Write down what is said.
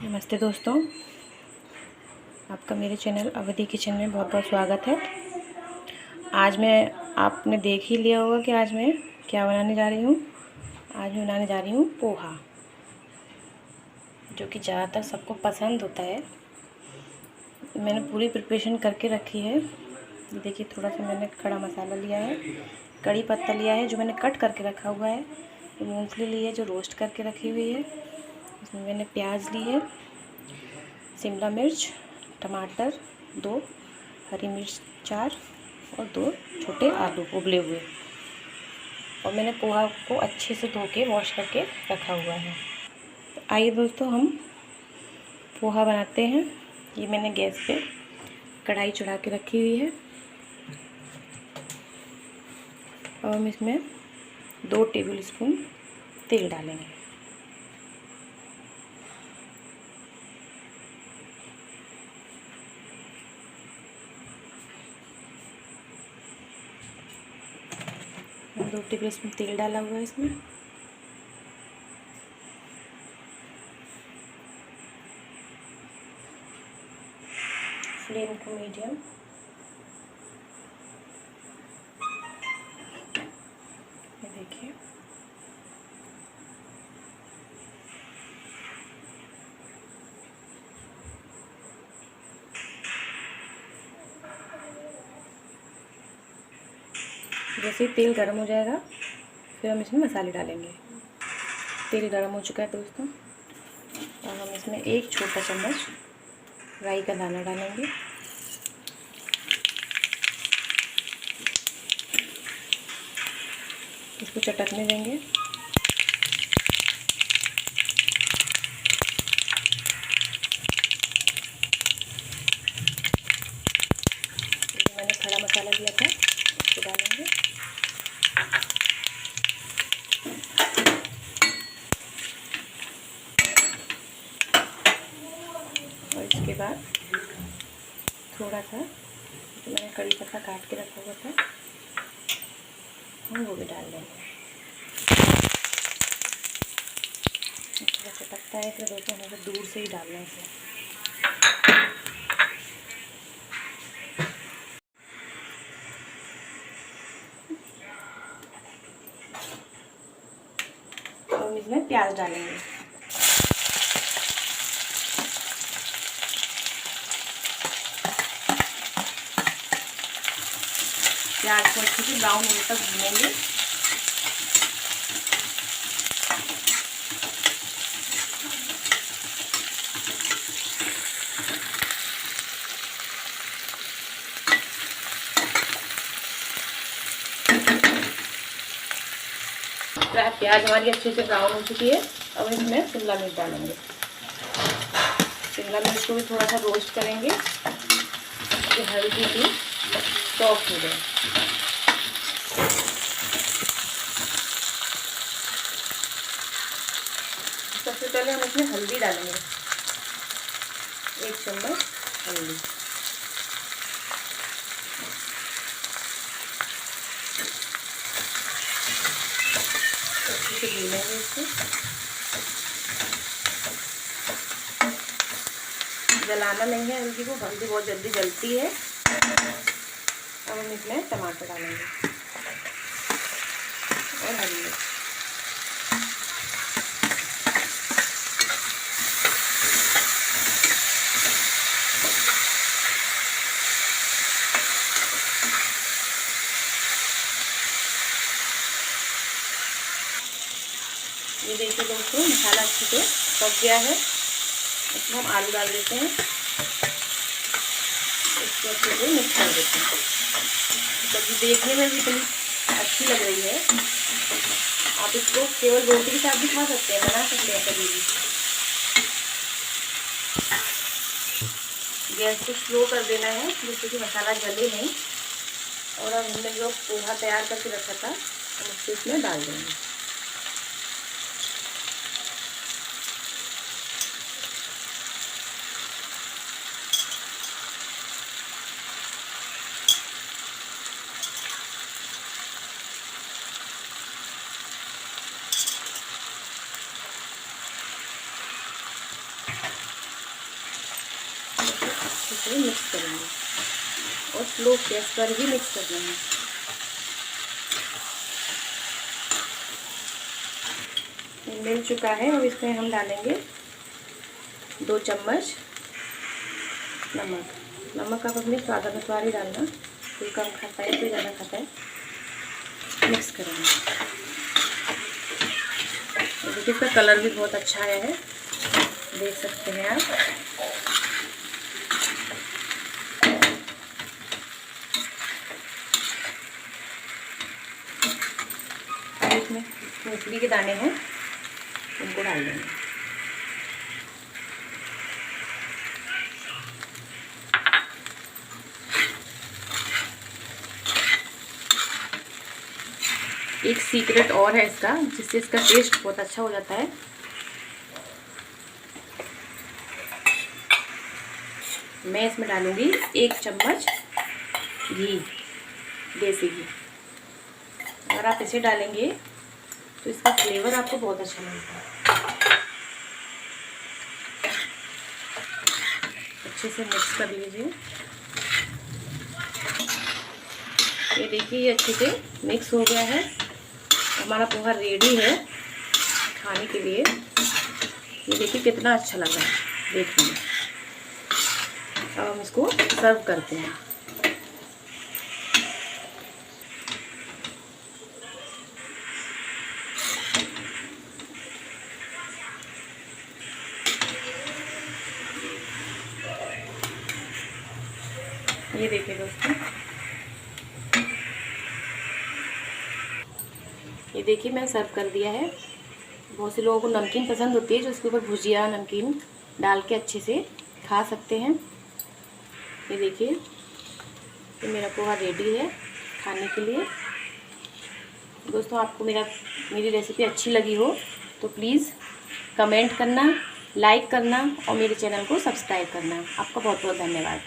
नमस्ते दोस्तों, आपका मेरे चैनल अवधि किचन में बहुत बहुत स्वागत है। आज मैं आपने देख ही लिया होगा कि आज मैं क्या बनाने जा रही हूँ। आज मैं बनाने जा रही हूँ पोहा, जो कि ज़्यादातर सबको पसंद होता है। मैंने पूरी प्रिपरेशन करके रखी है। देखिए, थोड़ा सा मैंने खड़ा मसाला लिया है, कड़ी पत्ता लिया है जो मैंने कट करके रखा हुआ है, मूंगफली ली है जो रोस्ट करके रखी हुई है, इसमें मैंने प्याज ली है, शिमला मिर्च, टमाटर 2, हरी मिर्च 4 और 2 छोटे आलू उबले हुए। और मैंने पोहा को अच्छे से धो के वॉश करके रखा हुआ है। तो आइए दोस्तों, हम पोहा बनाते हैं। ये मैंने गैस पे कढ़ाई चढ़ा के रखी हुई है और हम इसमें 2 टेबल स्पून तेल डालेंगे। हम 2 टेबल स्पून तेल डाला हुआ है इसमें। फ्लेम को मीडियम। ये देखिए, जैसे ही तेल गर्म हो जाएगा फिर हम इसमें मसाले डालेंगे। तेल गर्म हो चुका है दोस्तों, और हम इसमें 1 छोटा चम्मच राई का दाना डालेंगे। इसको चटकने देंगे। मैंने खड़ा मसाला लिया था, इसको डालेंगे। और इसके बाद थोड़ा सा जो मैंने कड़ी पत्ता काट के रखा हुआ था, हम वो भी डाल देंगे। थोड़ा चटकता है इसलिए दोस्तों हमें दूर से ही डालना है इसमें। और इसमें प्याज डालेंगे। प्याज को अच्छे से ब्राउन होने तक भूनेंगे। प्याज हमारी अच्छे से ब्राउन हो चुकी है। अब इसमें शिमला मिर्च डालेंगे। शिमला मिर्च को भी थोड़ा सा रोस्ट करेंगे, ये हल्की सी सॉफ्ट हो जाए। सबसे पहले हम इसमें हल्दी डालेंगे, 1 चम्मच हल्दी। अच्छे से भूनेंगे इसको। जलाना नहीं है हल्दी को, हल्दी बहुत जल्दी जलती है। अब हम इसमें टमाटर डालेंगे और हरी मिर्च। ये देखिए दोस्तों, मसाला अच्छे से पक गया है। इसमें हम आलू डाल देते हैं, इसको अच्छे से मिक्स कर देते हैं। सब्जी देखने में भी इतनी अच्छी लग रही है। आप इसको केवल रोटी के साथ भी खा सकते हैं, बना सकते हैं कभी भी। गैस को स्लो कर देना है जिससे कि मसाला जले नहीं। और अब हमने जो पोहा तैयार करके रखा था हम उसको इसमें डाल देंगे। अच्छे से मिक्स करेंगे और स्लो गैस पर ही मिक्स करना है। ये मिल चुका है। और इसमें हम डालेंगे 2 चम्मच नमक। नमक आप अपने स्वाद अनुसार ही डालना, कोई कम खाता है कोई ज़्यादा खाता है। मिक्स करेंगे। देखिए इसका कलर भी बहुत अच्छा आया है, देख सकते हैं आप। अब इसमें मूंगफली के दाने हैं, उनको डाल देंगे। एक सीक्रेट और है इसका, जिससे इसका टेस्ट बहुत अच्छा हो जाता है। मैं इसमें डालूंगी 1 चम्मच घी, देसी घी। अगर आप इसे डालेंगे तो इसका फ्लेवर आपको बहुत अच्छा लगता है। अच्छे से मिक्स कर लीजिए। ये देखिए ये अच्छे से मिक्स हो गया है। हमारा पोहा रेडी है खाने के लिए। ये देखिए कितना अच्छा लग रहा है देखने में। अब हम इसको सर्व करते हैं। ये देखिए दोस्तों, ये देखिए मैं सर्व कर दिया है। बहुत से लोगों को नमकीन पसंद होती है, जो उसके ऊपर भुजिया नमकीन डाल के अच्छे से खा सकते हैं। ये देखिए ये मेरा पोहा रेडी है खाने के लिए। दोस्तों आपको मेरी रेसिपी अच्छी लगी हो तो प्लीज़ कमेंट करना, लाइक करना और मेरे चैनल को सब्सक्राइब करना। आपका बहुत बहुत धन्यवाद।